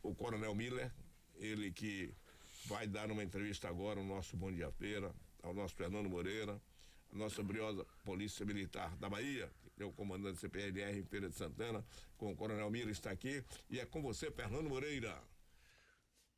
o Coronel Miller, ele que vai dar uma entrevista agora ao nosso Bom Dia Feira, ao nosso Fernando Moreira, a nossa briosa Polícia Militar da Bahia, que é o comandante CPRR em Feira de Santana, com o Coronel Miller está aqui, e é com você, Fernando Moreira.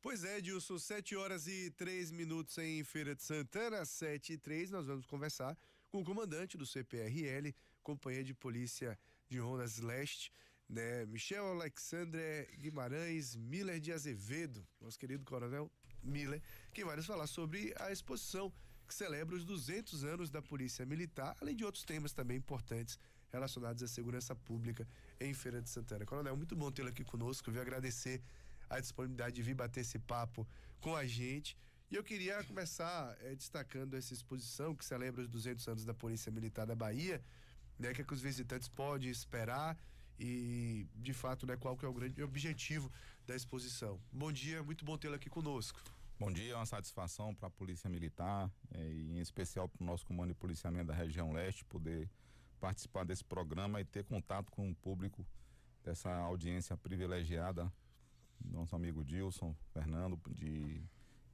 Pois é, Dilson, 7h03 em Feira de Santana, 7h03, nós vamos conversar com o comandante do CPRL, Companhia de Polícia de Rondas Leste, né, Michel Alexandre Guimarães Miller de Azevedo, nosso querido Coronel Miller, que vai nos falar sobre a exposição que celebra os 200 anos da Polícia Militar, além de outros temas também importantes relacionados à segurança pública em Feira de Santana. Coronel, muito bom tê-lo aqui conosco, eu agradecer a disponibilidade de vir bater esse papo com a gente. E eu queria começar destacando essa exposição que celebra os 200 anos da Polícia Militar da Bahia, né, que os visitantes podem esperar e, de fato, né, qual que é o grande objetivo da exposição. Bom dia, muito bom tê-lo aqui conosco. Bom dia, é uma satisfação para a Polícia Militar, e em especial para o nosso Comando de Policiamento da região leste, poder participar desse programa e ter contato com o público dessa audiência privilegiada, nosso amigo Dilson, Fernando, de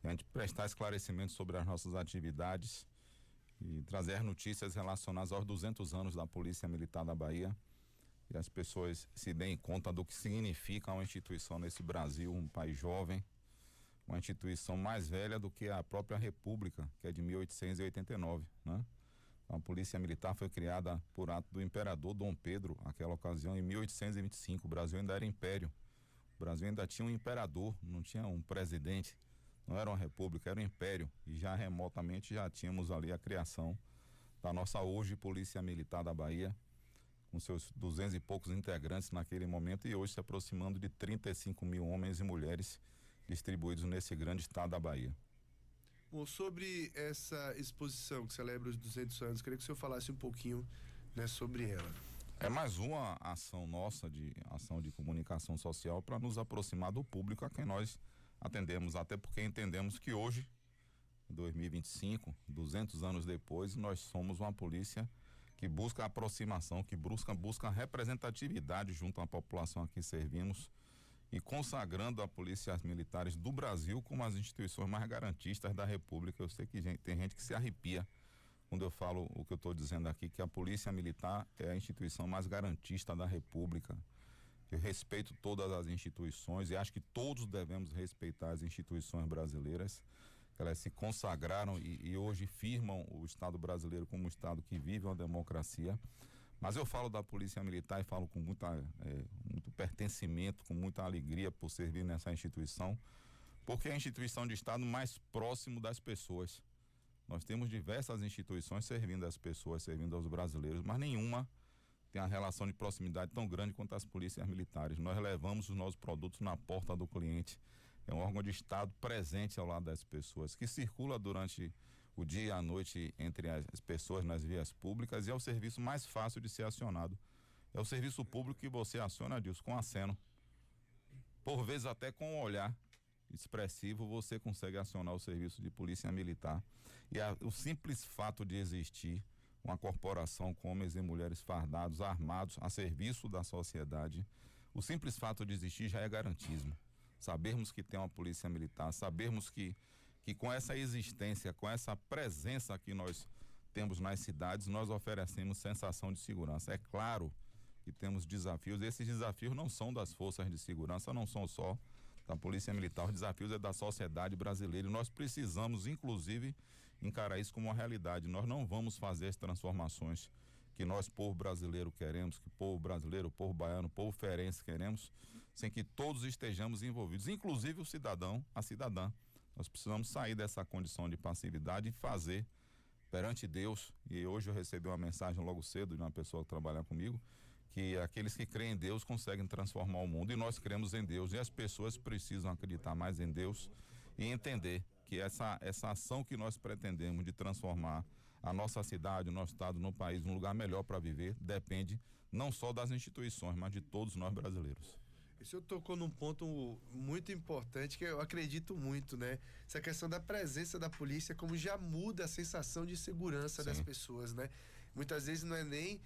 a gente prestar esclarecimentos sobre as nossas atividades e trazer notícias relacionadas aos 200 anos da Polícia Militar da Bahia, e as pessoas se deem conta do que significa uma instituição nesse Brasil, um país jovem, uma instituição mais velha do que a própria República, que é de 1889, né? A Polícia Militar foi criada por ato do imperador Dom Pedro, naquela ocasião, em 1825. O Brasil ainda era império. O Brasil ainda tinha um imperador, não tinha um presidente, não era uma república, era um império, e já remotamente já tínhamos ali a criação da nossa hoje Polícia Militar da Bahia, com seus 200 e poucos integrantes naquele momento, e hoje se aproximando de 35 mil homens e mulheres distribuídos nesse grande estado da Bahia. Bom, sobre essa exposição que celebra os 200 anos, queria que o senhor falasse um pouquinho, né, sobre ela. É mais uma ação nossa, ação de comunicação social, para nos aproximar do público a quem nós atendemos, até porque entendemos que hoje, em 2025, 200 anos depois, nós somos uma polícia que busca aproximação, que busca representatividade junto à população a que servimos, e consagrando a polícias militares do Brasil como as instituições mais garantistas da República. Eu sei que tem gente que se arrepia quando eu falo o que eu estou dizendo aqui, que a Polícia Militar é a instituição mais garantista da República. Eu respeito todas as instituições e acho que todos devemos respeitar as instituições brasileiras. Elas se consagraram e hoje firmam o Estado brasileiro como um Estado que vive uma democracia. Mas eu falo da Polícia Militar e falo com muito pertencimento, com muita alegria por servir nessa instituição, porque é a instituição de Estado mais próximo das pessoas. Nós temos diversas instituições servindo as pessoas, servindo aos brasileiros, mas nenhuma tem uma relação de proximidade tão grande quanto as polícias militares. Nós levamos os nossos produtos na porta do cliente. É um órgão de Estado presente ao lado das pessoas, que circula durante o dia e a noite entre as pessoas nas vias públicas, e é o serviço mais fácil de ser acionado. É o serviço público que você aciona, Dilson, com aceno. Por vezes até com um olhar expressivo você consegue acionar o serviço de polícia militar. E o simples fato de existir uma corporação com homens e mulheres fardados, armados, a serviço da sociedade, o simples fato de existir já é garantismo. Sabermos que tem uma polícia militar, sabermos que com essa existência, com essa presença que nós temos nas cidades, nós oferecemos sensação de segurança. É claro que temos desafios, esses desafios não são das forças de segurança, não são só da Polícia Militar, os desafios é da sociedade brasileira, e nós precisamos, inclusive, encarar isso como uma realidade. Nós não vamos fazer as transformações que nós, povo brasileiro, queremos, que povo brasileiro, povo baiano, povo ferense queremos, sem que todos estejamos envolvidos, inclusive o cidadão, a cidadã. Nós precisamos sair dessa condição de passividade e fazer perante Deus. E hoje eu recebi uma mensagem logo cedo de uma pessoa que trabalha comigo, que aqueles que creem em Deus conseguem transformar o mundo, e nós cremos em Deus, e as pessoas precisam acreditar mais em Deus e entender que essa ação que nós pretendemos de transformar a nossa cidade, o nosso estado, no país, um lugar melhor para viver, depende não só das instituições, mas de todos nós brasileiros. O senhor tocou num ponto muito importante que eu acredito muito, né? Essa questão da presença da polícia, como já muda a sensação de segurança das pessoas, né? Muitas vezes não é nem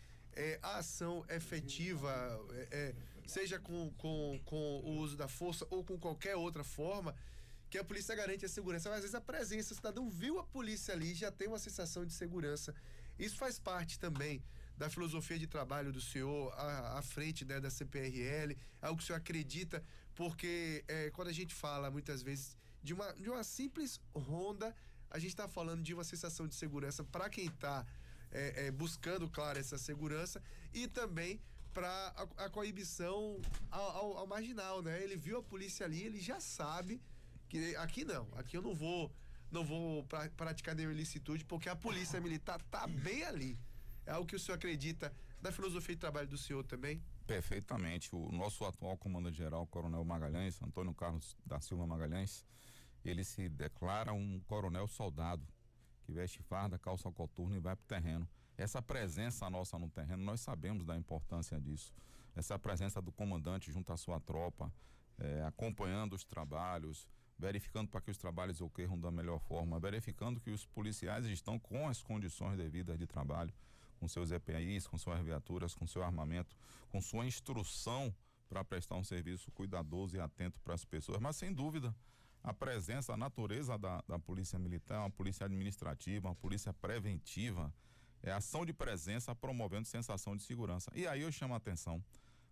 a ação efetiva, seja com o uso da força ou com qualquer outra forma, que a polícia garante a segurança. Mas às vezes a presença, o cidadão viu a polícia ali, já tem uma sensação de segurança. Isso faz parte também da filosofia de trabalho do senhor à frente, né, da CPRL, algo que o senhor acredita, porque quando a gente fala muitas vezes de uma simples ronda, a gente está falando de uma sensação de segurança para quem está buscando, claro, essa segurança, e também para a coibição ao marginal, né? Ele viu a polícia ali, ele já sabe que aqui não, aqui eu não vou praticar nenhuma ilicitude, porque a polícia militar tá bem ali. É algo que o senhor acredita da filosofia de trabalho do senhor também? Perfeitamente. O nosso atual comandante-geral, Coronel Magalhães, Antônio Carlos da Silva Magalhães, ele se declara um coronel soldado, que veste farda, calça coturno e vai pro terreno. Essa presença nossa no terreno, nós sabemos da importância disso. Essa presença do comandante junto à sua tropa, acompanhando os trabalhos, verificando para que os trabalhos ocorram da melhor forma, verificando que os policiais estão com as condições devidas de trabalho, com seus EPIs, com suas viaturas, com seu armamento, com sua instrução para prestar um serviço cuidadoso e atento para as pessoas. Mas sem dúvida, a presença, a natureza da polícia militar, uma polícia administrativa, uma polícia preventiva, é ação de presença promovendo sensação de segurança. E aí eu chamo a atenção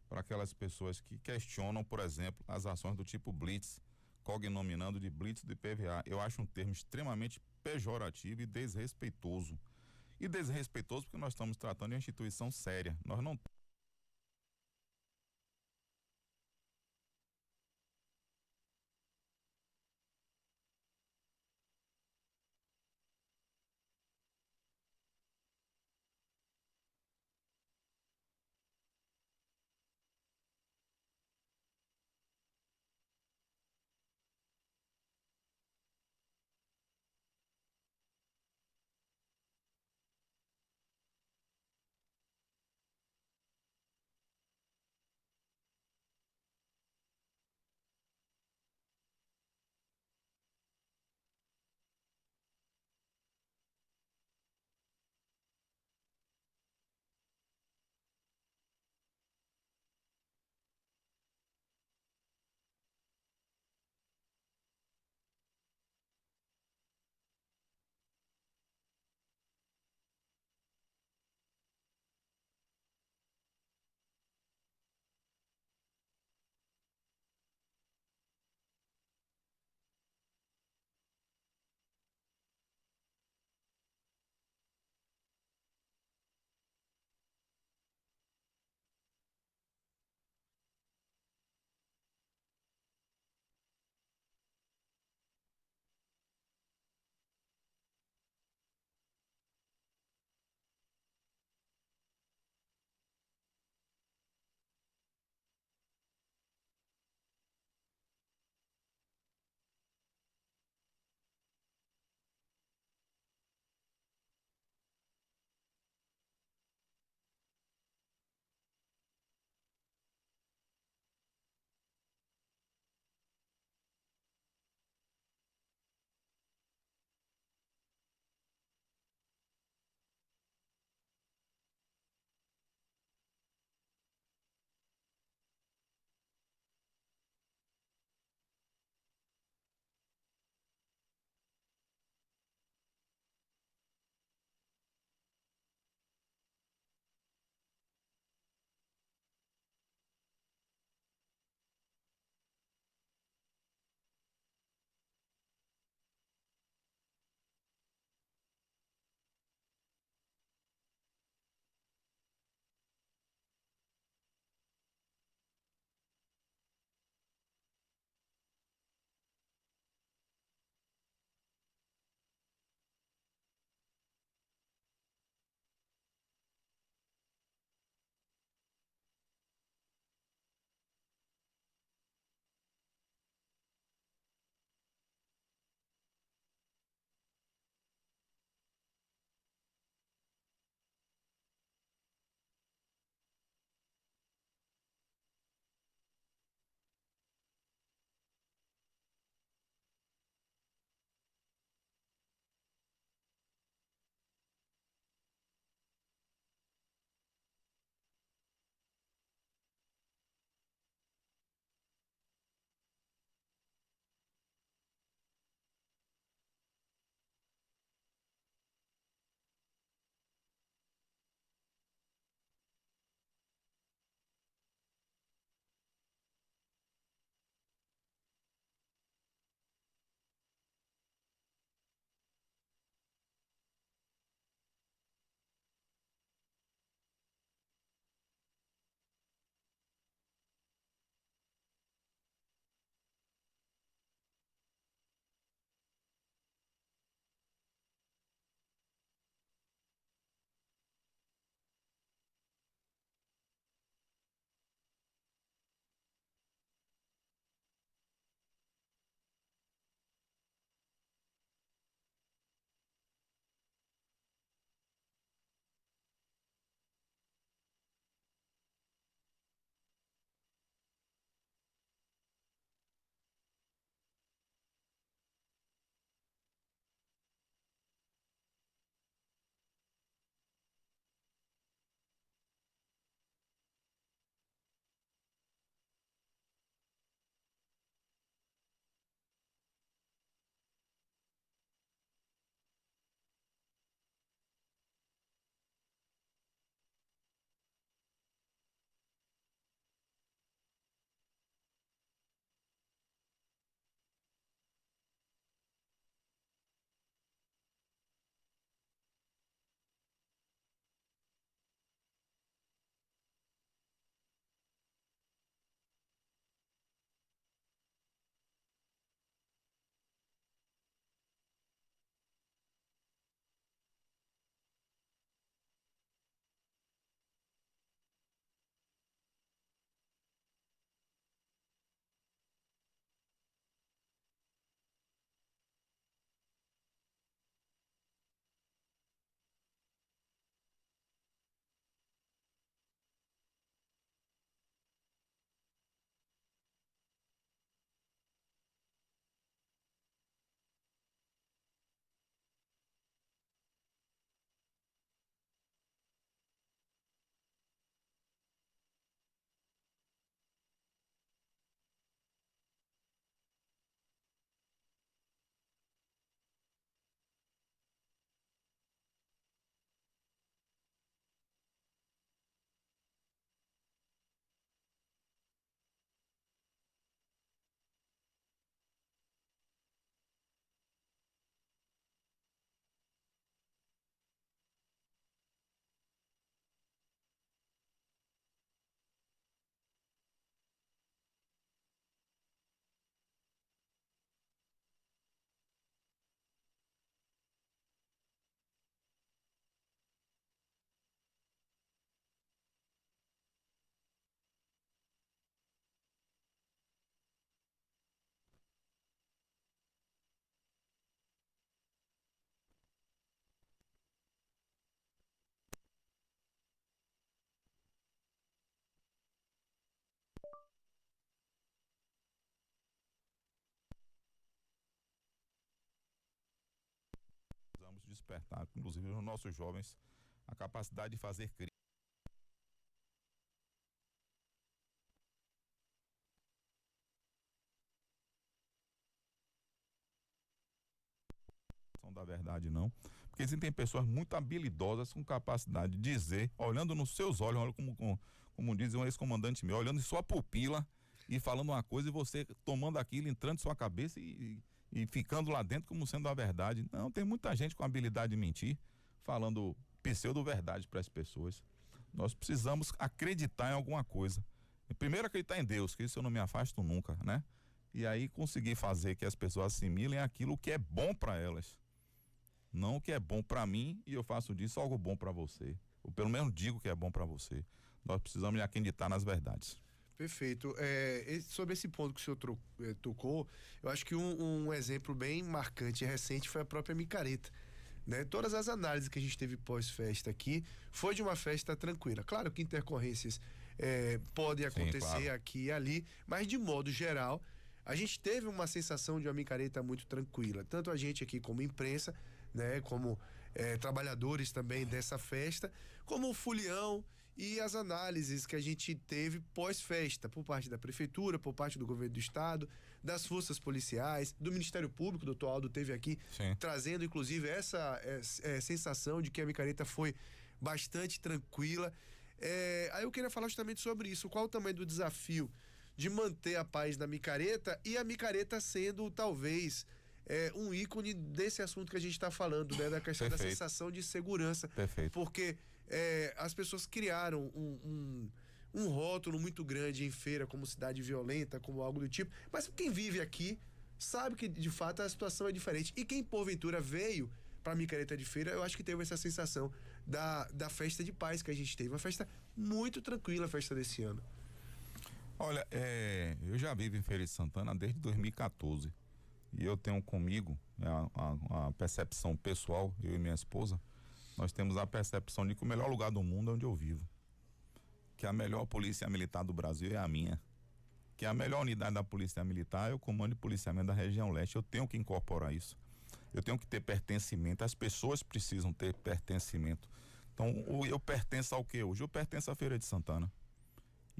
para aquelas pessoas que questionam, por exemplo, as ações do tipo blitz, cognominando de blitz de PVA. Eu acho um termo extremamente pejorativo e desrespeitoso. E desrespeitoso porque nós estamos tratando de uma instituição séria. Nós não despertar, inclusive nos nossos jovens, a capacidade de fazer crítica da verdade, não. Porque existem pessoas muito habilidosas com capacidade de dizer, olhando nos seus olhos, olha como diz um ex-comandante meu, olhando em sua pupila e falando uma coisa e você tomando aquilo, entrando em sua cabeça e ficando lá dentro como sendo a verdade. Não, tem muita gente com habilidade de mentir, falando pseudo-verdade para as pessoas. Nós precisamos acreditar em alguma coisa. E primeiro acreditar em Deus, que isso eu não me afasto nunca, né? E aí conseguir fazer que as pessoas assimilem aquilo que é bom para elas. Não o que é bom para mim e eu faço disso algo bom para você. Ou pelo menos digo que é bom para você. Nós precisamos acreditar nas verdades. Perfeito. Sobre esse ponto que o senhor tocou, eu acho que um exemplo bem marcante e recente foi a própria micareta. Né? Todas as análises que a gente teve pós-festa aqui foi de uma festa tranquila. Claro que intercorrências podem acontecer, sim, claro, aqui e ali, mas de modo geral, a gente teve uma sensação de uma micareta muito tranquila. Tanto a gente aqui como imprensa, né, como trabalhadores também dessa festa, como o folião e as análises que a gente teve pós-festa, por parte da prefeitura, por parte do governo do estado, das forças policiais, do Ministério Público. O doutor Aldo teve aqui, sim, trazendo inclusive essa sensação de que a micareta foi bastante tranquila. Aí eu queria falar justamente sobre isso, qual o tamanho do desafio de manter a paz na micareta, e a micareta sendo talvez um ícone desse assunto que a gente está falando, né? Da questão, perfeito, da sensação de segurança. Perfeito. Porque as pessoas criaram um rótulo muito grande em Feira como cidade violenta, como algo do tipo, mas quem vive aqui sabe que de fato a situação é diferente. E quem porventura veio para a micareta de Feira, eu acho que teve essa sensação da festa de paz que a gente teve. Uma festa muito tranquila, a festa desse ano. Olha, eu já vivo em Feira de Santana desde 2014. E eu tenho comigo a percepção pessoal, eu e minha esposa, nós temos a percepção de que o melhor lugar do mundo é onde eu vivo. Que a melhor polícia militar do Brasil é a minha. Que a melhor unidade da polícia militar é o comando de policiamento da região leste. Eu tenho que incorporar isso. Eu tenho que ter pertencimento. As pessoas precisam ter pertencimento. Então, eu pertenço ao quê? Hoje eu pertenço à Feira de Santana.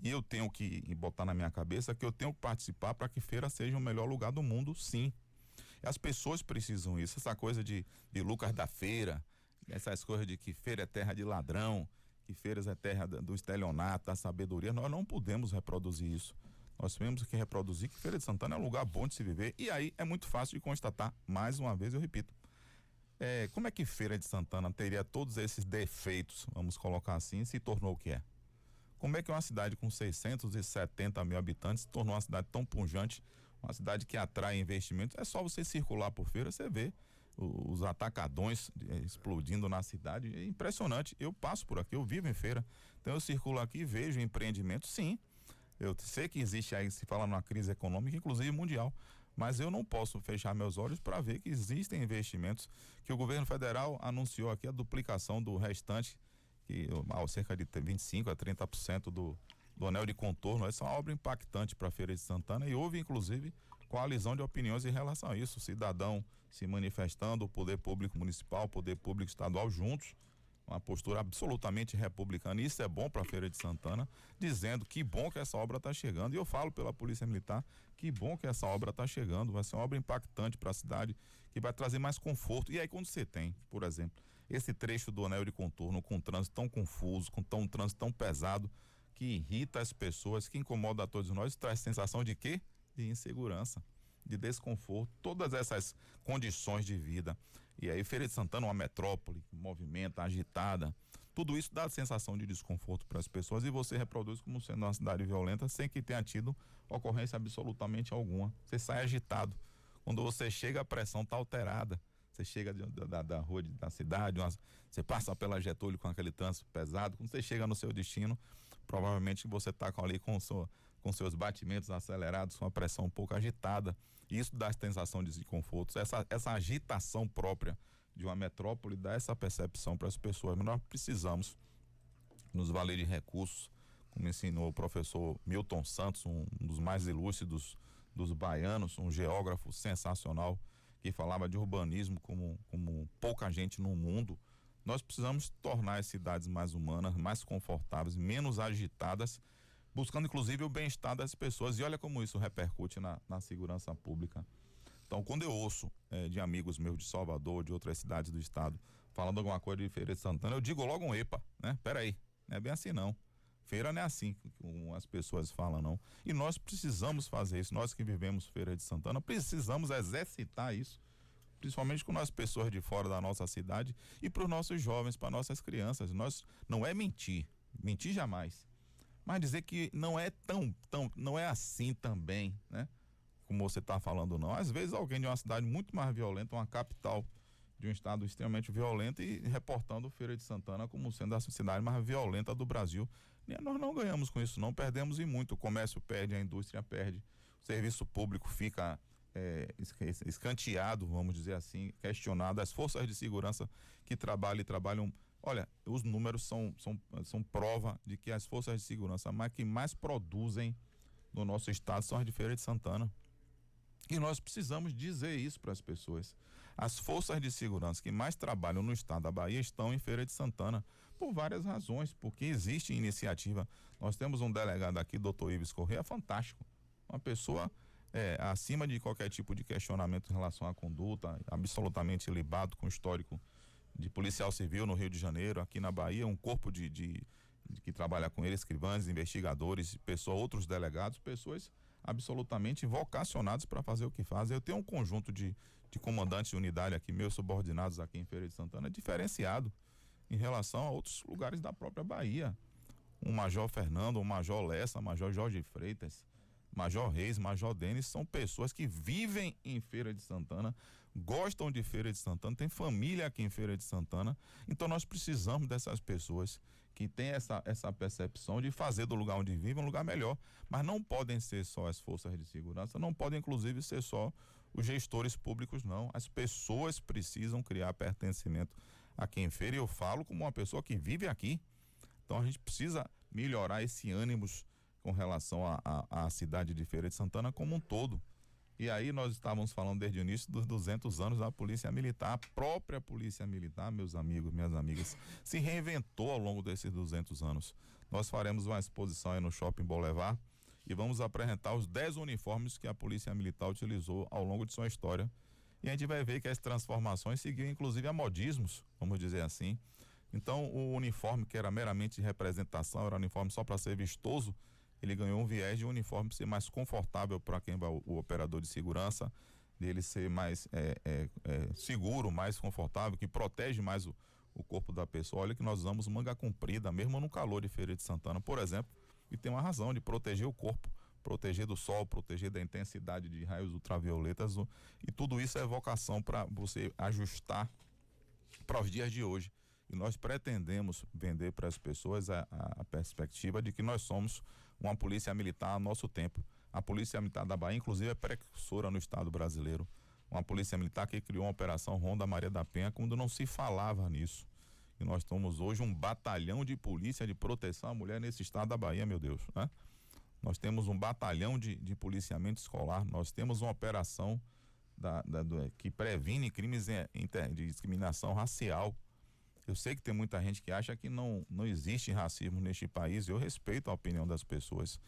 E eu tenho que botar na minha cabeça que eu tenho que participar para que Feira seja o melhor lugar do mundo, sim. As pessoas precisam isso. Essa coisa de Lucas da Feira, essas coisas de que Feira é terra de ladrão, que Feiras é terra do estelionato, da sabedoria, nós não podemos reproduzir isso. Nós temos que reproduzir que Feira de Santana é um lugar bom de se viver. E aí é muito fácil de constatar, mais uma vez eu repito, como é que Feira de Santana teria todos esses defeitos, vamos colocar assim, e se tornou o que é? Como é que uma cidade com 670 mil habitantes se tornou uma cidade tão pujante, uma cidade que atrai investimentos? É só você circular por Feira, você vê os atacadões explodindo na cidade, é impressionante. Eu passo por aqui, eu vivo em Feira, então eu circulo aqui e vejo empreendimentos, sim. Eu sei que existe aí, se fala numa crise econômica, inclusive mundial, mas eu não posso fechar meus olhos para ver que existem investimentos, que o governo federal anunciou aqui a duplicação do restante, cerca de 25% a 30% do anel de contorno. Essa é uma obra impactante para a Feira de Santana e houve inclusive coalizão de opiniões em relação a isso, o cidadão se manifestando, o poder público municipal, o poder público estadual juntos, uma postura absolutamente republicana. Isso é bom para a Feira de Santana, dizendo que bom que essa obra está chegando, e eu falo pela Polícia Militar, que bom que essa obra está chegando, vai ser uma obra impactante para a cidade, que vai trazer mais conforto. E aí quando você tem, por exemplo, esse trecho do anel de contorno com trânsito tão confuso, com um trânsito tão pesado, que irrita as pessoas, que incomoda a todos nós, traz sensação de quê? De insegurança, de desconforto, todas essas condições de vida. E aí Feira de Santana, uma metrópole, movimenta, agitada, tudo isso dá sensação de desconforto para as pessoas, e você reproduz como sendo uma cidade violenta sem que tenha tido ocorrência absolutamente alguma. Você sai agitado. Quando você chega, a pressão está alterada. Você chega da rua da cidade, você passa pela Getúlio com aquele trânsito pesado. Quando você chega no seu destino, provavelmente você está ali com seus batimentos acelerados, com a pressão um pouco agitada. E isso dá sensação de desconforto. Essa agitação própria de uma metrópole dá essa percepção para as pessoas. Mas nós precisamos nos valer de recursos, como ensinou o professor Milton Santos, um dos mais ilustres dos baianos, um geógrafo sensacional, que falava de urbanismo como pouca gente no mundo. Nós precisamos tornar as cidades mais humanas, mais confortáveis, menos agitadas, buscando inclusive o bem-estar das pessoas. E olha como isso repercute na segurança pública. Então, quando eu ouço de amigos meus de Salvador, de outras cidades do estado, falando alguma coisa de Feira de Santana, eu digo logo um epa, né? Peraí, não é bem assim não. Feira não é assim como as pessoas falam, não. E nós precisamos fazer isso. Nós que vivemos Feira de Santana, precisamos exercitar isso, principalmente com as pessoas de fora da nossa cidade e para os nossos jovens, para nossas crianças. Nós não é mentir jamais, mas dizer que não é não é assim também, né? Como você está falando, não. Às vezes alguém de uma cidade muito mais violenta, uma capital de um estado extremamente violento, e reportando Feira de Santana como sendo a cidade mais violenta do Brasil. E nós não ganhamos com isso, não, perdemos e muito. O comércio perde, a indústria perde, o serviço público fica escanteado, vamos dizer assim, questionado. As forças de segurança que trabalham. Olha, os números são prova de que as forças de segurança que mais produzem no nosso estado são as de Feira de Santana. E nós precisamos dizer isso para as pessoas. As forças de segurança que mais trabalham no estado da Bahia estão em Feira de Santana, por várias razões, porque existe iniciativa. Nós temos um delegado aqui, doutor Ives Correia, fantástico. Uma pessoa acima de qualquer tipo de questionamento em relação à conduta, absolutamente ilibado, com histórico de policial civil no Rio de Janeiro, aqui na Bahia, um corpo de que trabalha com ele, escrivães, investigadores, outros delegados, pessoas absolutamente vocacionados para fazer o que fazem. Eu tenho um conjunto de comandantes de unidade aqui, meus subordinados aqui em Feira de Santana, diferenciado em relação a outros lugares da própria Bahia. Um Major Fernando, um Major Lessa, Major Jorge Freitas, Major Reis, Major Denis, são pessoas que vivem em Feira de Santana, gostam de Feira de Santana, tem família aqui em Feira de Santana. Então nós precisamos dessas pessoas que têm essa percepção de fazer do lugar onde vivem um lugar melhor. Mas não podem ser só as forças de segurança, não podem inclusive ser só os gestores públicos, não. As pessoas precisam criar pertencimento aqui em Feira, e eu falo como uma pessoa que vive aqui. Então a gente precisa melhorar esse ânimo com relação à cidade de Feira de Santana como um todo. E aí nós estávamos falando desde o início dos 200 anos da Polícia Militar. A própria Polícia Militar, meus amigos, minhas amigas, se reinventou ao longo desses 200 anos. Nós faremos uma exposição aí no Shopping Boulevard e vamos apresentar os 10 uniformes que a Polícia Militar utilizou ao longo de sua história. E a gente vai ver que as transformações seguiam inclusive a modismos, vamos dizer assim. Então o uniforme que era meramente de representação, era um uniforme só para ser vistoso, ele ganhou um viés de um uniforme ser mais confortável para quem vai, o operador de segurança, dele ser mais seguro, mais confortável, que protege mais o corpo da pessoa. Olha que nós usamos manga comprida, mesmo no calor de Feira de Santana, por exemplo, e tem uma razão de proteger o corpo, proteger do sol, proteger da intensidade de raios ultravioletas, e tudo isso é vocação para você ajustar para os dias de hoje. E nós pretendemos vender para as pessoas a perspectiva de que nós somos uma polícia militar a nosso tempo. A Polícia Militar da Bahia, inclusive, é precursora no estado brasileiro. Uma polícia militar que criou uma operação Ronda Maria da Penha quando não se falava nisso. E nós somos hoje um batalhão de polícia de proteção à mulher nesse estado da Bahia, meu Deus, né? Nós temos um batalhão de policiamento escolar, nós temos uma operação que previne crimes de discriminação racial. Eu sei que tem muita gente que acha que não existe racismo neste país, e eu respeito a opinião das pessoas,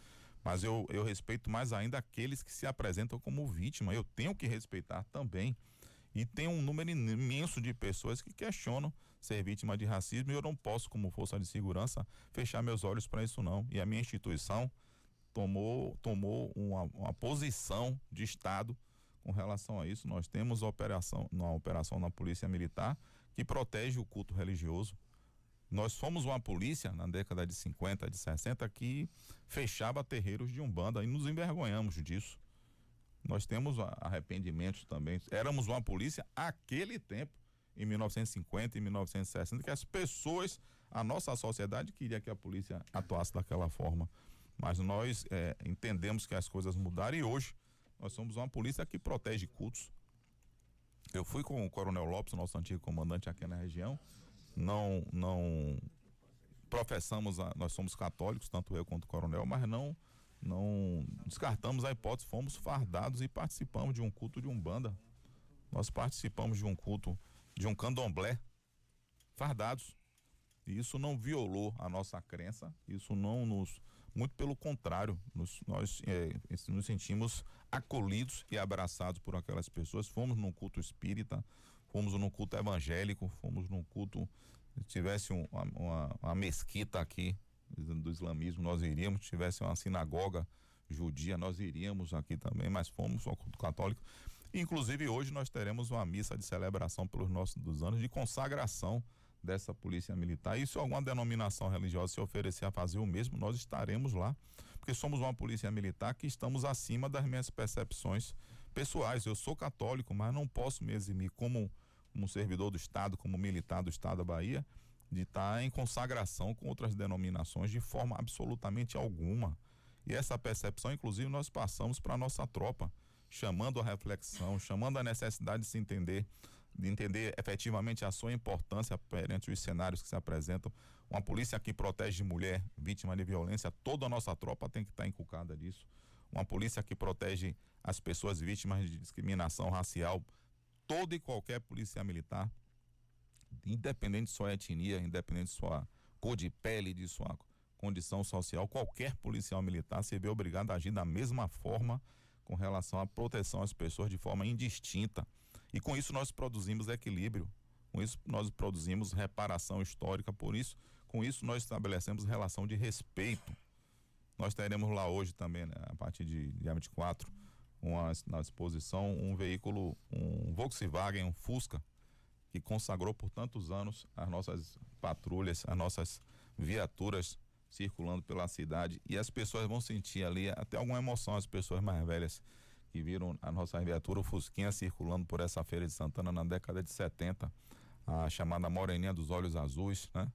mas eu respeito mais ainda aqueles que se apresentam como vítima. Eu tenho que respeitar também, e tem um número imenso de pessoas que questionam ser vítima de racismo, e eu não posso, como força de segurança, fechar meus olhos para isso, não. E a minha instituição tomou uma posição de Estado com relação a isso. Nós temos uma operação na Polícia Militar que protege o culto religioso. Nós fomos uma polícia na década de 50, de 60, que fechava terreiros de umbanda, e nos envergonhamos disso. Nós temos arrependimentos também. Éramos uma polícia aquele tempo, em 1950 e 1960, que as pessoas, a nossa sociedade queria que a polícia atuasse daquela forma. Mas nós entendemos que as coisas mudaram, e hoje nós somos uma polícia que protege cultos. Eu fui com o Coronel Lopes, nosso antigo comandante aqui na região. Não professamos, nós somos católicos, tanto eu quanto o Coronel, mas não descartamos a hipótese, fomos fardados e participamos de um culto de umbanda. nós participamos de um culto, de um candomblé, fardados. E isso não violou a nossa crença, isso não nos, muito pelo contrário, nós nos sentimos acolhidos e abraçados por aquelas pessoas. Fomos num culto espírita, fomos num culto evangélico, fomos num culto, se tivesse uma mesquita aqui do islamismo, nós iríamos, se tivesse uma sinagoga judia, nós iríamos aqui também, mas fomos ao culto católico. Inclusive hoje nós teremos uma missa de celebração pelos nossos 2 anos de consagração dessa polícia militar. E se alguma denominação religiosa se oferecer a fazer o mesmo, nós estaremos lá, porque somos uma polícia militar que estamos acima das minhas percepções pessoais. Eu sou católico, mas não posso me eximir como servidor do Estado, como militar do Estado da Bahia, de estar em consagração com outras denominações de forma absolutamente alguma. E essa percepção, inclusive, nós passamos para a nossa tropa, chamando a reflexão, chamando a necessidade de se entender, de entender efetivamente a sua importância perante os cenários que se apresentam. Uma polícia que protege mulher vítima de violência, toda a nossa tropa tem que estar inculcada disso. Uma polícia que protege as pessoas vítimas de discriminação racial, toda e qualquer polícia militar, independente de sua etnia, independente de sua cor de pele, de sua condição social, qualquer policial militar se vê obrigado a agir da mesma forma com relação à proteção às pessoas de forma indistinta. E com isso nós produzimos equilíbrio, com isso nós produzimos reparação histórica, com isso nós estabelecemos relação de respeito. Nós teremos lá hoje também, né, a partir de dia 24, na exposição, um veículo, um Volkswagen, um Fusca, que consagrou por tantos anos as nossas patrulhas, as nossas viaturas circulando pela cidade, e as pessoas vão sentir ali até alguma emoção, as pessoas mais velhas que viram a nossa viatura, o Fusquinha, circulando por essa feira de Santana na década de 70, a chamada Moreninha dos Olhos Azuis, né?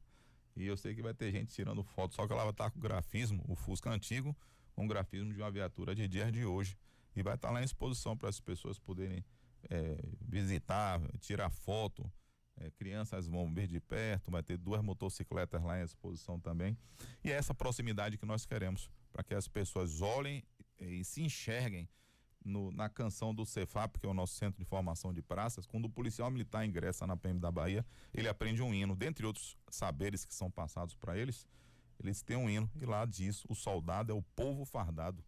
E eu sei que vai ter gente tirando foto, só que ela vai estar com o grafismo, o Fusca antigo, com o grafismo de uma viatura de dias de hoje, e vai estar lá em exposição para as pessoas poderem visitar, tirar foto. Crianças vão ver de perto, vai ter 2 motocicletas lá em exposição também. E é essa proximidade que nós queremos, para que as pessoas olhem e se enxerguem na canção do Cefap, que é o nosso centro de formação de praças. Quando o policial militar ingressa na PM da Bahia, ele aprende um hino, dentre outros saberes que são passados para eles têm um hino, e lá diz: o soldado é o povo fardado.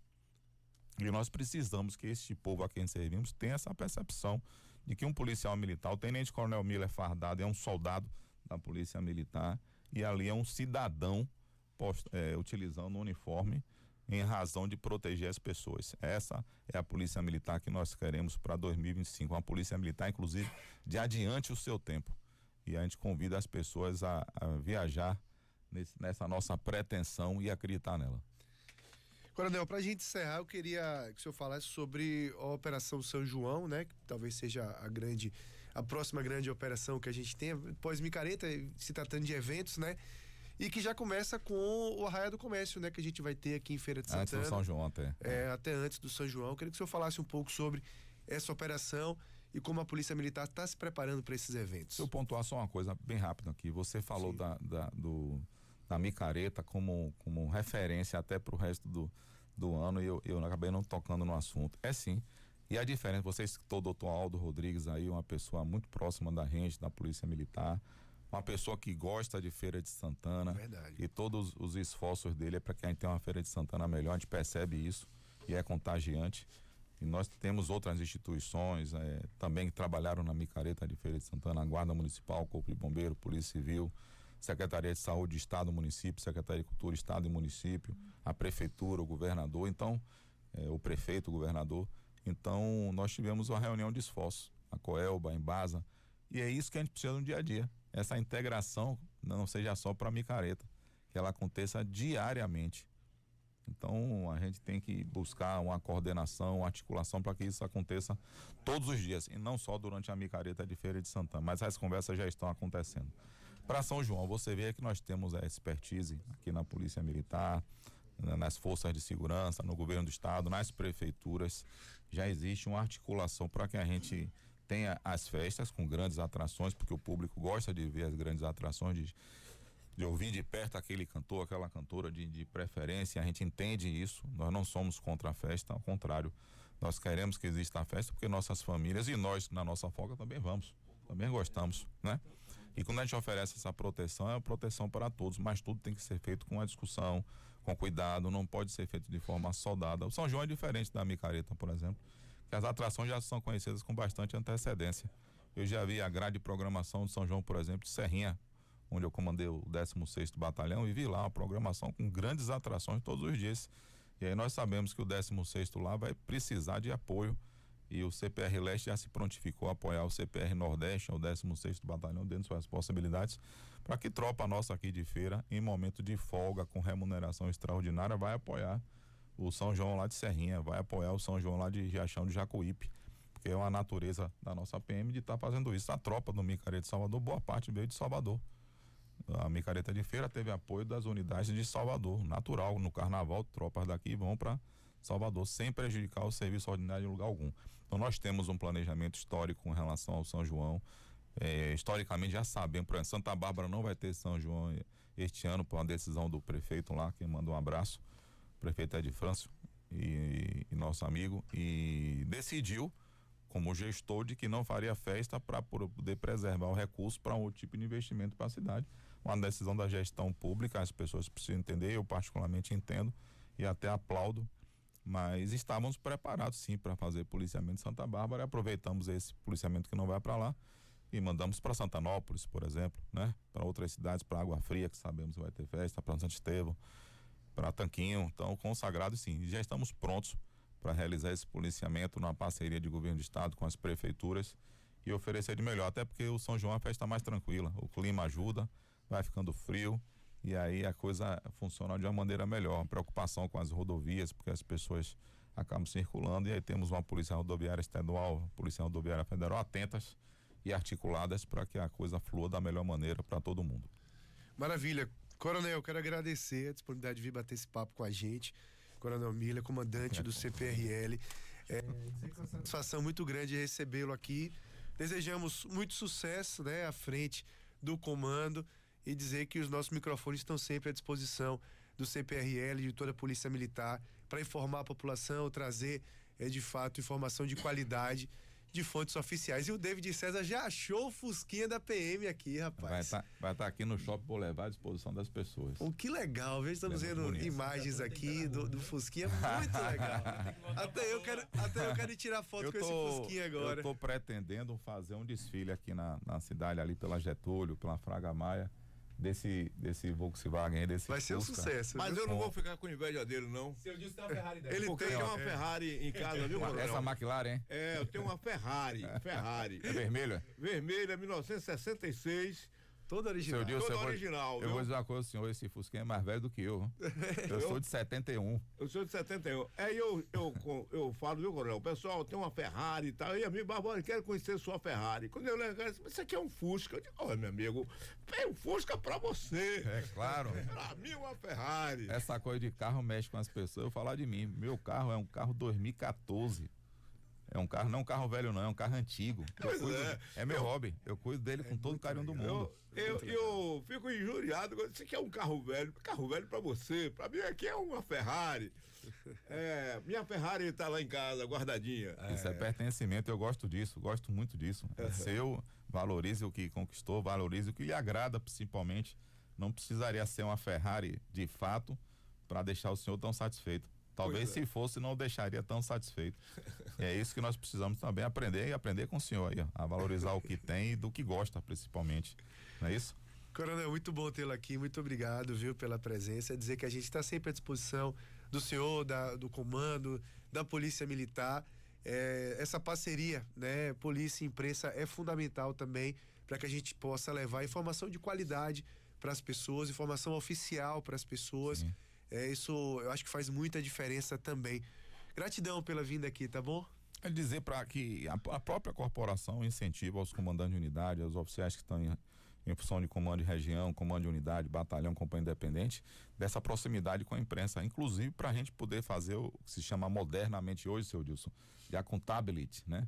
E nós precisamos que este povo a quem servimos tenha essa percepção de que um policial militar, o tenente-coronel Miller fardado, é um soldado da polícia militar, e ali é um cidadão utilizando o uniforme em razão de proteger as pessoas. Essa é a polícia militar que nós queremos para 2025, uma polícia militar, inclusive, de adiante o seu tempo. E a gente convida as pessoas a viajar nessa nossa pretensão e acreditar nela. Coronel, para a gente encerrar, eu queria que o senhor falasse sobre a Operação São João, né? Que talvez seja a próxima grande operação que a gente tem, pós-micareta, se tratando de eventos, né? E que já começa com o Arraia do Comércio, né? Que a gente vai ter aqui em Feira de Santana. Antes do São João até. Até antes do São João. Eu queria que o senhor falasse um pouco sobre essa operação e como a Polícia Militar está se preparando para esses eventos. Se eu pontuar só uma coisa bem rápida aqui, você falou da micareta como referência até para o resto do ano, e eu acabei não tocando no assunto. É sim. E a diferença, você citou o doutor Aldo Rodrigues aí, uma pessoa muito próxima da gente, da Polícia Militar, uma pessoa que gosta de Feira de Santana. Verdade. E todos os esforços dele é para que a gente tenha uma Feira de Santana melhor, a gente percebe isso e é contagiante. E nós temos outras instituições também que trabalharam na micareta de Feira de Santana: a Guarda Municipal, Corpo de Bombeiro, Polícia Civil, Secretaria de Saúde, Estado, Município, Secretaria de Cultura, Estado e Município, a Prefeitura, o governador, então, o prefeito, o governador. Então, nós tivemos uma reunião de esforços, a Coelba, a Embasa, e é isso que a gente precisa no dia a dia. Essa integração não seja só para a micareta, que ela aconteça diariamente. Então, a gente tem que buscar uma coordenação, uma articulação para que isso aconteça todos os dias, e não só durante a micareta de Feira de Santana, mas as conversas já estão acontecendo. Para São João, você vê que nós temos a expertise aqui na Polícia Militar, nas forças de segurança, no governo do estado, nas prefeituras. Já existe uma articulação para que a gente tenha as festas com grandes atrações, porque o público gosta de ver as grandes atrações, de ouvir de perto aquele cantor, aquela cantora de preferência. A gente entende isso, nós não somos contra a festa, ao contrário, Nós queremos que exista a festa porque nossas famílias e nós, na nossa folga, também vamos. Também gostamos, né? E quando a gente oferece essa proteção, é uma proteção para todos, mas tudo tem que ser feito com a discussão, com cuidado, não pode ser feito de forma soldada. O São João é diferente da micareta, por exemplo, que as atrações já são conhecidas com bastante antecedência. Eu já vi a grade de programação de São João, por exemplo, de Serrinha, onde eu comandei o 16º Batalhão, e vi lá uma programação com grandes atrações todos os dias. E aí nós sabemos que o 16º lá vai precisar de apoio, e o CPR Leste já se prontificou a apoiar o CPR Nordeste, o 16º Batalhão, dentro de suas possibilidades, para que tropa nossa aqui de feira, em momento de folga, com remuneração extraordinária, vai apoiar o São João lá de Serrinha, vai apoiar o São João lá de Riachão de Jacuípe, porque é uma natureza da nossa PM de estar fazendo isso. A tropa do Micareta de Salvador, boa parte veio de Salvador. A micareta de feira teve apoio das unidades de Salvador, natural. No carnaval, tropas daqui vão para Salvador, sem prejudicar o serviço ordinário em lugar algum. Então nós temos um planejamento histórico com relação ao São João. Historicamente já sabemos, por exemplo, Santa Bárbara não vai ter São João este ano por uma decisão do prefeito lá, que manda um abraço, o prefeito Ed Frâncio e nosso amigo, e decidiu, como gestor, de que não faria festa para poder preservar o recurso para um outro tipo de investimento para a cidade. Uma decisão da gestão pública, as pessoas precisam entender, eu particularmente entendo e até aplaudo, mas estávamos preparados sim para fazer policiamento em Santa Bárbara, e aproveitamos esse policiamento que não vai para lá e mandamos para Santanópolis, por exemplo, né? Para outras cidades, para Água Fria, que sabemos que vai ter festa, para Santo Estevão, para Tanquinho. Então, consagrados sim, já estamos prontos para realizar esse policiamento numa parceria de governo de estado com as prefeituras e oferecer de melhor, até porque o São João é uma festa mais tranquila, o clima ajuda, vai ficando frio e aí a coisa funciona de uma maneira melhor. Preocupação com as rodovias, porque as pessoas acabam circulando, e aí temos uma polícia rodoviária estadual, polícia rodoviária federal atentas e articuladas para que a coisa flua da melhor maneira para todo mundo. Maravilha. Coronel, quero agradecer a disponibilidade de vir bater esse papo com a gente. Coronel Miller, comandante do CPRL. É uma satisfação muito grande recebê-lo aqui. Desejamos muito sucesso, né, à frente do comando, e dizer que os nossos microfones estão sempre à disposição do CPRL, de toda a Polícia Militar, para informar a população, trazer de fato informação de qualidade de fontes oficiais. E o David César já achou o Fusquinha da PM aqui, rapaz. Vai estar aqui no Shopping Boulevard à disposição das pessoas. Que legal, veja, estamos vendo imagens aqui do Fusquinha, muito legal. Até eu quero tirar foto com esse Fusquinha agora. Eu estou pretendendo fazer um desfile aqui na cidade, ali pela Getúlio, pela Fraga Maia, desse Volkswagen aí, desse Vai ser um Fusca. sucesso. Mas eu não vou ficar com inveja dele, não. Se eu disse que tem uma Ferrari dela. Ele Porque tem uma Ferrari em casa, viu, Coronel? Essa McLaren, hein? Eu tenho uma Ferrari. É vermelha? Vermelha, 1966. Todo original. Todo original, eu viu? vou dizer uma coisa, senhor, esse Fusquinha é mais velho do que eu. Eu sou de 71. Eu sou de 71. Eu falo, viu, Coronel? O pessoal tem uma Ferrari e tal. E amigo Barbosa, quero conhecer sua Ferrari. Quando eu lembro, isso aqui é um Fusca. Eu digo, olha, meu amigo, é um Fusca pra você. É claro. Pra mim é uma Ferrari. Essa coisa de carro mexe com as pessoas. Eu falar de mim, meu carro é um carro 2014. É um carro, não um carro velho não, é um carro antigo. É meu hobby, eu cuido dele com todo o carinho do mundo. Eu fico injuriado quando você quer um carro velho pra você. Pra mim aqui é uma Ferrari. Minha Ferrari tá lá em casa, guardadinha. Isso é pertencimento, eu gosto disso, gosto muito disso. É seu, valorize o que conquistou, valorize o que lhe agrada principalmente. Não precisaria ser uma Ferrari de fato para deixar o senhor tão satisfeito. Talvez se fosse, não o deixaria tão satisfeito. É isso que nós precisamos também aprender com o senhor aí, a valorizar o que tem e do que gosta, principalmente. Não é isso? Coronel, muito bom tê-lo aqui, muito obrigado, viu, pela presença. Dizer que a gente está sempre à disposição do senhor, do comando, da Polícia Militar. Essa parceria, né, polícia e imprensa é fundamental também para que a gente possa levar informação de qualidade para as pessoas, informação oficial para as pessoas. Sim. Isso eu acho que faz muita diferença também. Gratidão pela vinda aqui, tá bom? É dizer para que a própria corporação incentiva aos comandantes de unidade, aos oficiais que estão em função de comando de região, comando de unidade, batalhão, companhia independente, dessa proximidade com a imprensa, inclusive para a gente poder fazer o que se chama modernamente hoje, seu Dilson, de accountability, né?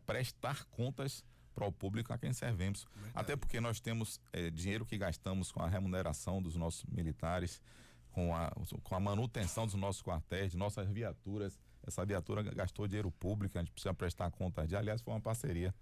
Prestar contas para o público a quem servimos. Verdade. Até porque nós temos dinheiro que gastamos com a remuneração dos nossos militares, com a manutenção dos nossos quartéis, de nossas viaturas. Essa viatura gastou dinheiro público, a gente precisa prestar contas de. Aliás, foi uma parceria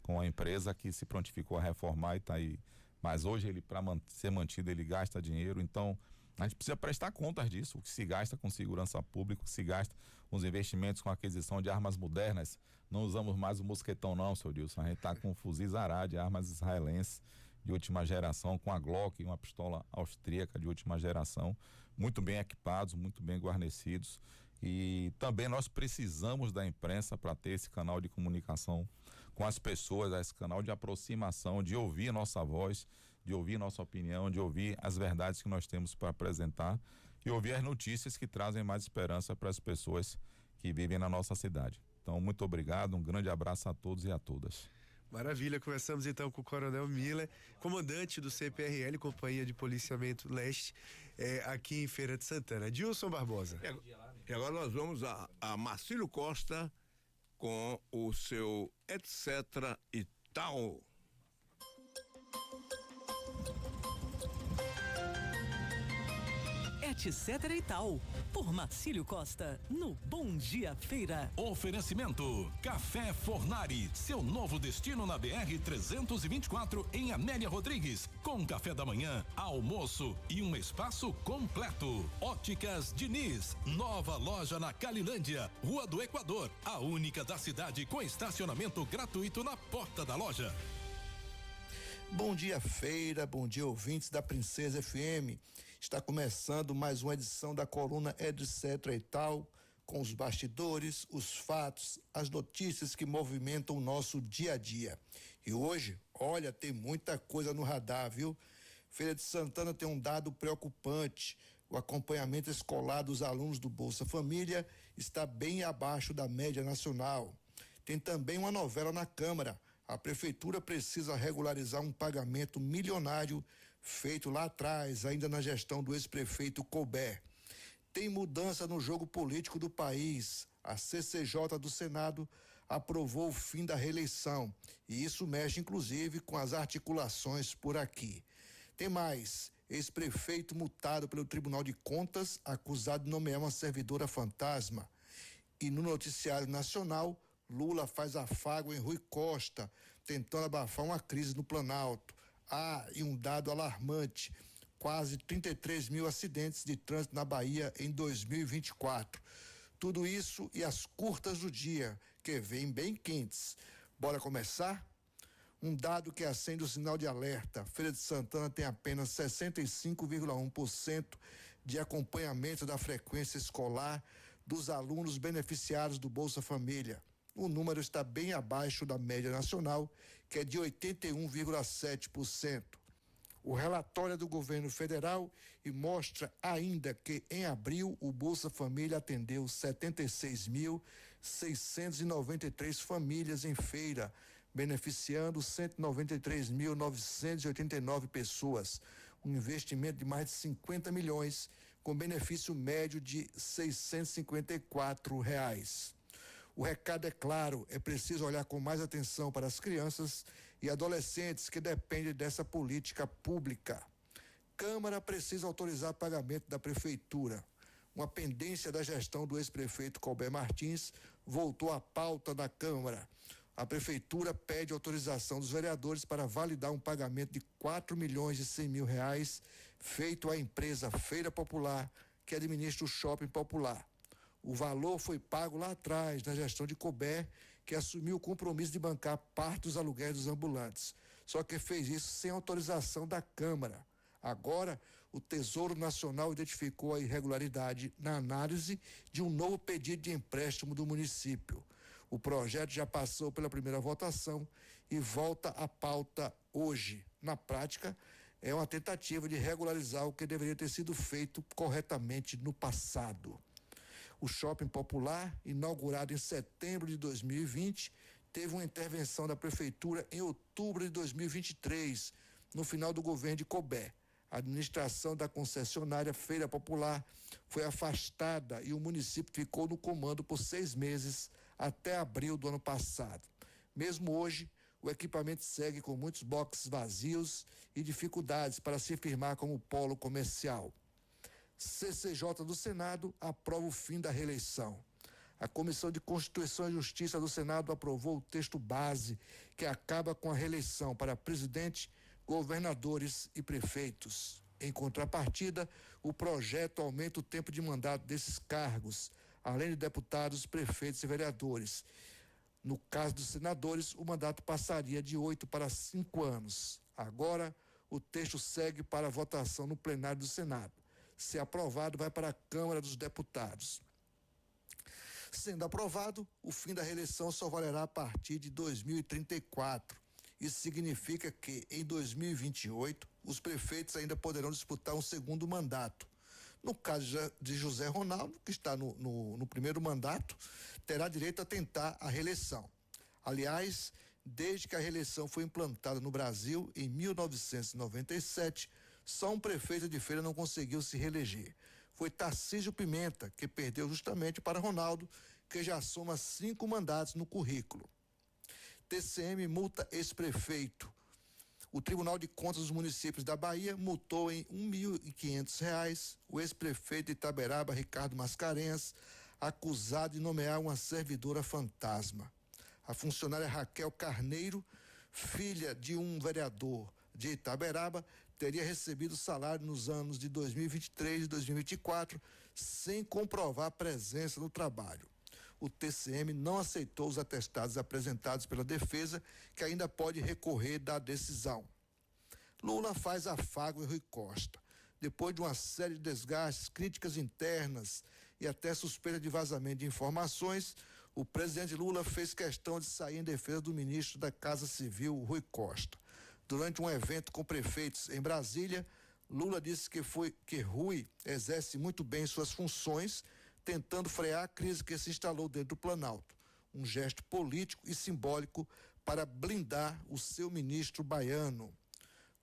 com a empresa que se prontificou a reformar e está aí. Mas hoje ele, para ser mantido, ele gasta dinheiro. Então, a gente precisa prestar contas disso, o que se gasta com segurança pública, o que se gasta com os investimentos com aquisição de armas modernas. Não usamos mais o mosquetão não, seu Dilson. A gente está com fuzis Arad, armas israelenses de última geração, com a Glock e uma pistola austríaca de última geração, muito bem equipados, muito bem guarnecidos. E também nós precisamos da imprensa para ter esse canal de comunicação com as pessoas, esse canal de aproximação, de ouvir nossa voz, de ouvir nossa opinião, de ouvir as verdades que nós temos para apresentar e ouvir as notícias que trazem mais esperança para as pessoas que vivem na nossa cidade. Então, muito obrigado, um grande abraço a todos e a todas. Maravilha, conversamos então com o Coronel Miller, comandante do CPRL, Companhia de Policiamento Leste, aqui em Feira de Santana. Dilson Barbosa. E agora nós vamos a Marcílio Costa com o seu etc e tal. Etc e tal, por Marcílio Costa, no Bom Dia Feira. Oferecimento: Café Fornari, seu novo destino na BR-324 em Amélia Rodrigues, com café da manhã, almoço e um espaço completo. Óticas Diniz, nova loja na Calilândia, Rua do Equador, a única da cidade com estacionamento gratuito na porta da loja. Bom dia, Feira, bom dia, ouvintes da Princesa FM. Está começando mais uma edição da coluna Etc e tal, com os bastidores, os fatos, as notícias que movimentam o nosso dia a dia. E hoje, olha, tem muita coisa no radar, viu? Feira de Santana tem um dado preocupante. O acompanhamento escolar dos alunos do Bolsa Família está bem abaixo da média nacional. Tem também uma novela na Câmara. A prefeitura precisa regularizar um pagamento milionário feito lá atrás, ainda na gestão do ex-prefeito Colbert. Tem mudança no jogo político do país. A CCJ do Senado aprovou o fim da reeleição e isso mexe inclusive com as articulações por aqui. Tem mais, ex-prefeito multado pelo Tribunal de Contas, acusado de nomear uma servidora fantasma. E no noticiário nacional, Lula faz afago em Rui Costa, tentando abafar uma crise no Planalto. E um dado alarmante: quase 33 mil acidentes de trânsito na Bahia em 2024. Tudo isso e as curtas do dia, que vêm bem quentes. Bora começar? Um dado que acende o sinal de alerta: Feira de Santana tem apenas 65,1% de acompanhamento da frequência escolar dos alunos beneficiários do Bolsa Família. O número está bem abaixo da média nacional, que é de 81,7%. O relatório é do governo federal e mostra ainda que em abril o Bolsa Família atendeu 76.693 famílias em feira, beneficiando 193.989 pessoas. Um investimento de mais de 50 milhões, com benefício médio de R$ 654. O recado é claro, é preciso olhar com mais atenção para as crianças e adolescentes que dependem dessa política pública. Câmara precisa autorizar pagamento da prefeitura. Uma pendência da gestão do ex-prefeito Colbert Martins voltou à pauta da Câmara. A prefeitura pede autorização dos vereadores para validar um pagamento de R$ 4.100.000 feito à empresa Feira Popular, que administra o Shopping Popular. O valor foi pago lá atrás, na gestão de Colbert, que assumiu o compromisso de bancar parte dos aluguéis dos ambulantes. Só que fez isso sem autorização da Câmara. Agora, o Tesouro Nacional identificou a irregularidade na análise de um novo pedido de empréstimo do município. O projeto já passou pela primeira votação e volta à pauta hoje. Na prática, é uma tentativa de regularizar o que deveria ter sido feito corretamente no passado. O Shopping Popular, inaugurado em setembro de 2020, teve uma intervenção da Prefeitura em outubro de 2023, no final do governo de Colbert. A administração da concessionária Feira Popular foi afastada e o município ficou no comando por 6 meses, até abril do ano passado. Mesmo hoje, o equipamento segue com muitos boxes vazios e dificuldades para se firmar como polo comercial. CCJ do Senado aprova o fim da reeleição. A Comissão de Constituição e Justiça do Senado aprovou o texto base que acaba com a reeleição para presidente, governadores e prefeitos. Em contrapartida, o projeto aumenta o tempo de mandato desses cargos, além de deputados, prefeitos e vereadores. No caso dos senadores, o mandato passaria de 8 para 5 anos. Agora, o texto segue para votação no plenário do Senado. Se aprovado, vai para a Câmara dos Deputados. Sendo aprovado, o fim da reeleição só valerá a partir de 2034. Isso significa que, em 2028, os prefeitos ainda poderão disputar um segundo mandato. No caso de José Ronaldo, que está no primeiro mandato, terá direito a tentar a reeleição. Aliás, desde que a reeleição foi implantada no Brasil, em 1997, só um prefeito de Feira não conseguiu se reeleger. Foi Tarcísio Pimenta, que perdeu justamente para Ronaldo, que já soma 5 mandatos no currículo. TCM multa ex-prefeito. O Tribunal de Contas dos Municípios da Bahia multou em R$ 1.500 o ex-prefeito de Itaberaba, Ricardo Mascarenhas, acusado de nomear uma servidora fantasma. A funcionária Raquel Carneiro, filha de um vereador de Itaberaba, teria recebido salário nos anos de 2023 e 2024 sem comprovar a presença no trabalho. O TCM não aceitou os atestados apresentados pela defesa, que ainda pode recorrer da decisão. Lula faz afago em Rui Costa. Depois de uma série de desgastes, críticas internas e até suspeita de vazamento de informações, o presidente Lula fez questão de sair em defesa do ministro da Casa Civil, Rui Costa. Durante um evento com prefeitos em Brasília, Lula disse que Rui exerce muito bem suas funções, tentando frear a crise que se instalou dentro do Planalto. Um gesto político e simbólico para blindar o seu ministro baiano.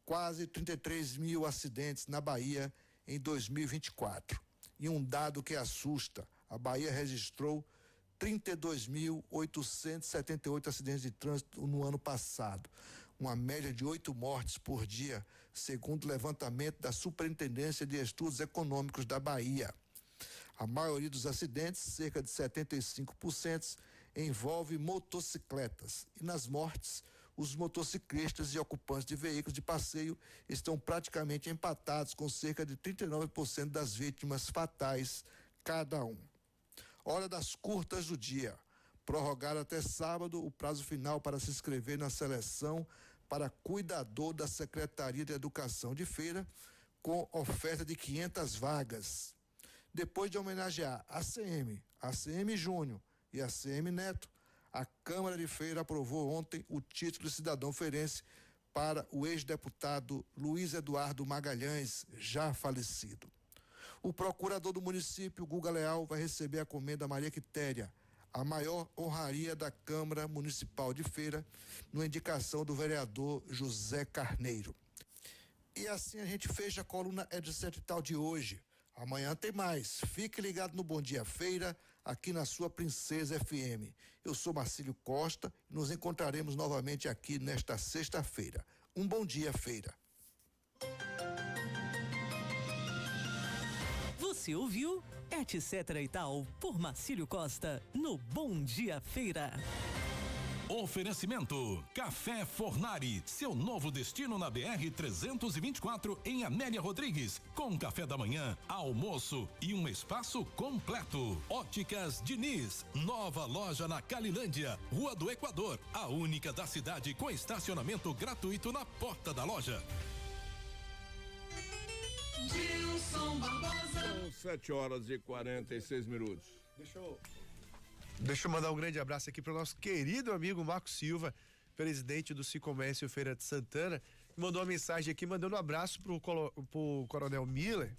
Quase 33 mil acidentes na Bahia em 2024. E um dado que assusta: a Bahia registrou 32.878 acidentes de trânsito no ano passado. Uma média de 8 mortes por dia, segundo o levantamento da Superintendência de Estudos Econômicos da Bahia. A maioria dos acidentes, cerca de 75%, envolve motocicletas. E nas mortes, os motociclistas e ocupantes de veículos de passeio estão praticamente empatados, com cerca de 39% das vítimas fatais cada um. Hora das curtas do dia. Prorrogar até sábado o prazo final para se inscrever na seleção para cuidador da Secretaria de Educação de Feira, com oferta de 500 vagas. Depois de homenagear a ACM Júnior e a ACM Neto, a Câmara de Feira aprovou ontem o título de cidadão feirense para o ex-deputado Luiz Eduardo Magalhães, já falecido. O procurador do município, Guga Leal, vai receber a comenda Maria Quitéria, a maior honraria da Câmara Municipal de Feira, numa indicação do vereador José Carneiro. E assim a gente fecha a coluna Etc e Tal de hoje. Amanhã tem mais. Fique ligado no Bom Dia Feira, aqui na sua Princesa FM. Eu sou Marcílio Costa e nos encontraremos novamente aqui nesta sexta-feira. Um bom dia, Feira. Você ouviu Etc e Tal por Marcílio Costa no Bom Dia Feira. Oferecimento Café Fornari, seu novo destino na BR-324 em Amélia Rodrigues, com café da manhã, almoço e um espaço completo. Óticas Diniz, nova loja na Calilândia, Rua do Equador, a única da cidade com estacionamento gratuito na porta da loja. São 7h46. Deixa eu mandar um grande abraço aqui para o nosso querido amigo Marco Silva, presidente do Sicomércio Feira de Santana, que mandou uma mensagem aqui, mandando um abraço pro Coronel Miller,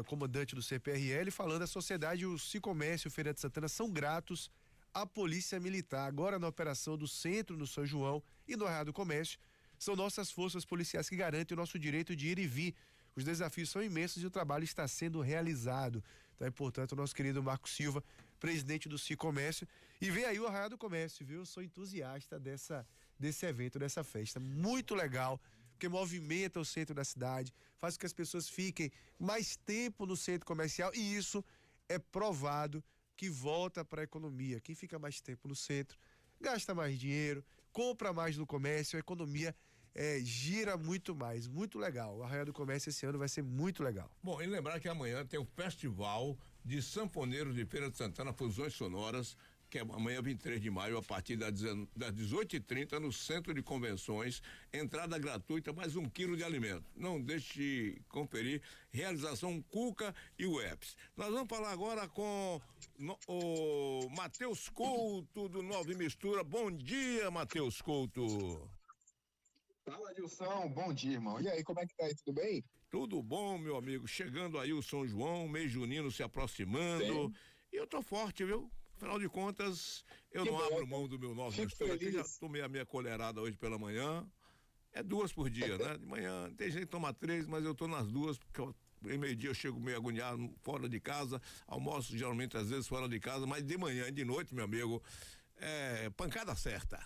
comandante do CPRL, falando: a sociedade e o Sicomércio Feira de Santana são gratos à Polícia Militar. Agora na operação do Centro, no São João e no Arraial do Comércio, são nossas forças policiais que garantem o nosso direito de ir e vir. Os desafios são imensos e o trabalho está sendo realizado. Então é importante o nosso querido Marco Silva, presidente do Sicomércio. E vem aí o Arraial do Comércio, viu? Eu sou entusiasta desse evento, dessa festa. Muito legal, porque movimenta o centro da cidade, faz com que as pessoas fiquem mais tempo no centro comercial, e isso é provado que que volta para a economia. Quem fica mais tempo no centro, gasta mais dinheiro, compra mais no comércio, a economia gira muito mais, muito legal. O Arraial do Comércio esse ano vai ser muito legal. Bom, e lembrar que amanhã tem o Festival de Sanfoneiros de Feira de Santana, Fusões Sonoras, que é amanhã 23 de maio, a partir das 18h30 no Centro de Convenções, entrada gratuita, mais 1 quilo de alimento. Não deixe de conferir, realização Cuca e o EPS. Nós vamos falar agora com o Matheus Couto, do Nova Mistura. Bom dia, Matheus Couto. Fala, Dilson, bom dia, irmão. E aí, como é que tá aí, tudo bem? Tudo bom, meu amigo, chegando aí o São João, mês junino se aproximando. Sim. E eu tô forte, viu? Afinal de contas, eu não abro mão do meu Nova Mistura aqui, já tomei a minha colherada hoje pela manhã. É 2 por dia, né? De manhã, tem gente que toma 3, mas eu tô nas 2, porque em meio-dia eu chego meio agoniado fora de casa, almoço geralmente às vezes fora de casa, mas de manhã e de noite, meu amigo, pancada certa.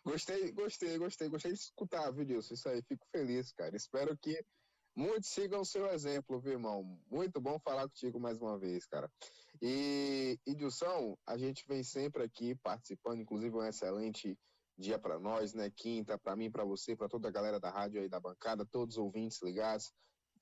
Gostei de escutar, viu, Dilson? Isso aí, fico feliz, cara. Espero que muitos sigam o seu exemplo, viu, irmão? Muito bom falar contigo mais uma vez, cara. E Dilson, a gente vem sempre aqui participando, inclusive um excelente dia para nós, né? Quinta, para mim, para você, para toda a galera da rádio aí da bancada, todos os ouvintes ligados,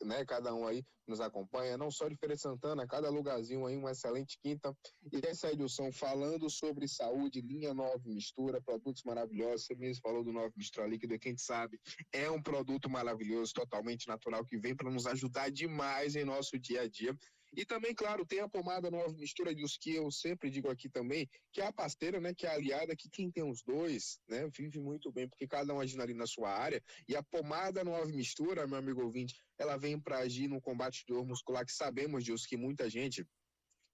né? Cada um aí nos acompanha, não só de Feira de Santana, cada lugarzinho aí, uma excelente quinta. E essa edição falando sobre saúde, linha Nova Mistura, produtos maravilhosos. Você mesmo falou do Nova Mistura Líquido, quem sabe é um produto maravilhoso, totalmente natural, que vem para nos ajudar demais em nosso dia a dia. E também, claro, tem a pomada Nova Mistura dos que eu sempre digo aqui também, que é a parceira, né, que é a aliada, que quem tem os dois, né, vive muito bem, porque cada um agindo ali na sua área. E a pomada Nova Mistura, meu amigo ouvinte, ela vem para agir no combate de dor muscular, que sabemos, Deus, que muita gente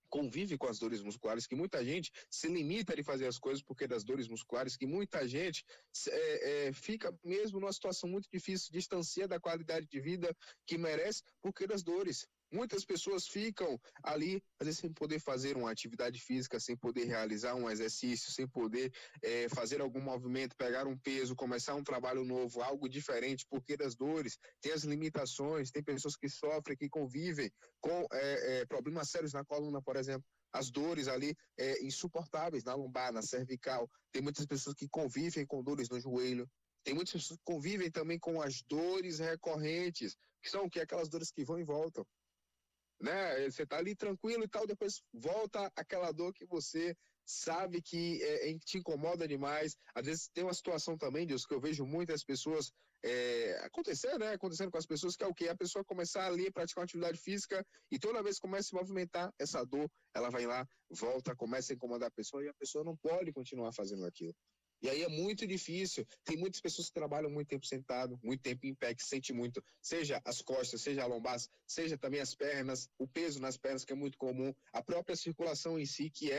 convive com as dores musculares, que muita gente se limita a fazer as coisas porque das dores musculares, que muita gente fica mesmo numa situação muito difícil, distancia da qualidade de vida que merece porque das dores. Muitas pessoas ficam ali, às vezes, sem poder fazer uma atividade física, sem poder realizar um exercício, sem poder fazer algum movimento, pegar um peso, começar um trabalho novo, algo diferente, porque das dores, tem as limitações, tem pessoas que sofrem, que convivem com problemas sérios na coluna, por exemplo. As dores ali insuportáveis na lombar, na cervical. Tem muitas pessoas que convivem com dores no joelho. Tem muitas pessoas que convivem também com as dores recorrentes, que são aquelas dores que vão e voltam. Né? Você tá ali tranquilo e tal, depois volta aquela dor que você sabe que te incomoda demais. Às vezes tem uma situação também, Deus, que eu vejo muitas pessoas acontecendo com as pessoas, que é o quê? A pessoa começar ali a praticar uma atividade física e toda vez que começa a se movimentar, essa dor, ela vai lá, volta, começa a incomodar a pessoa e a pessoa não pode continuar fazendo aquilo. E aí é muito difícil. Tem muitas pessoas que trabalham muito tempo sentado, muito tempo em pé, que sente muito, seja as costas, seja a lombar, seja também as pernas, o peso nas pernas, que é muito comum, a própria circulação em si, que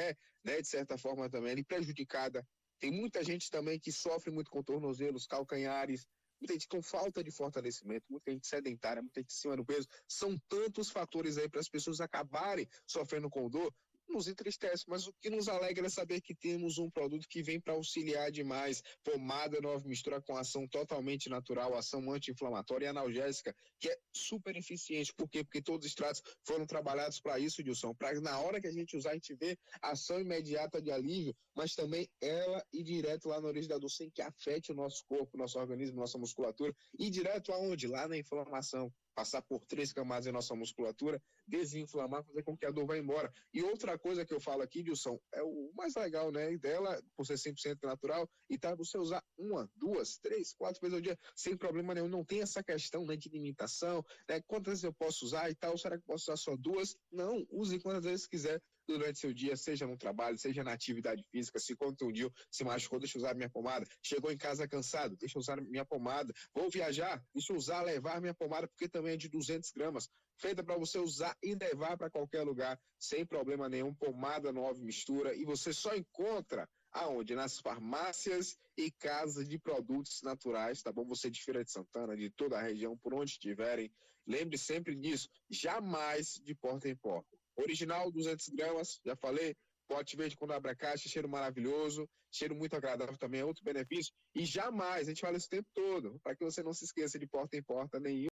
né, de certa forma também ali prejudicada. Tem muita gente também que sofre muito com tornozelos, calcanhares, muita gente com falta de fortalecimento, muita gente sedentária, muita gente em cima do peso. São tantos fatores aí para as pessoas acabarem sofrendo com dor. Nos entristece, mas o que nos alegra é saber que temos um produto que vem para auxiliar demais. Pomada Nova Mistura com ação totalmente natural, ação anti-inflamatória e analgésica, que é super eficiente. Por quê? Porque todos os extratos foram trabalhados para isso, Dilson, para na hora que a gente usar, a gente ver ação imediata de alívio, mas também ela ir direto lá na origem da dor, sem que afete o nosso corpo, nosso organismo, nossa musculatura, e direto aonde? Lá na inflamação. Passar por 3 camadas em nossa musculatura, desinflamar, fazer com que a dor vá embora. E outra coisa que eu falo aqui, Dilson, é o mais legal, né? E dela, por ser 100% natural, e tá você usar 1, 2, 3, 4 vezes ao dia, sem problema nenhum. Não tem essa questão, né, de limitação, né? Quantas vezes eu posso usar e tal? Será que eu posso usar só 2? Não, use quantas vezes quiser durante seu dia, seja no trabalho, seja na atividade física. Se contundiu, se machucou, deixa eu usar minha pomada. Chegou em casa cansado, deixa eu usar minha pomada. Vou viajar, deixa eu usar, levar minha pomada, porque também é de 200 gramas. Feita para você usar e levar para qualquer lugar, sem problema nenhum. Pomada Nova Mistura. E você só encontra aonde? Nas farmácias e casas de produtos naturais, tá bom? Você de Feira de Santana, de toda a região, por onde estiverem. Lembre sempre disso, jamais de porta em porta. Original, 200 gramas, já falei, pote verde quando abre a caixa, cheiro maravilhoso, cheiro muito agradável também, é outro benefício. E jamais, a gente fala isso o tempo todo, para que você não se esqueça de porta em porta nenhum.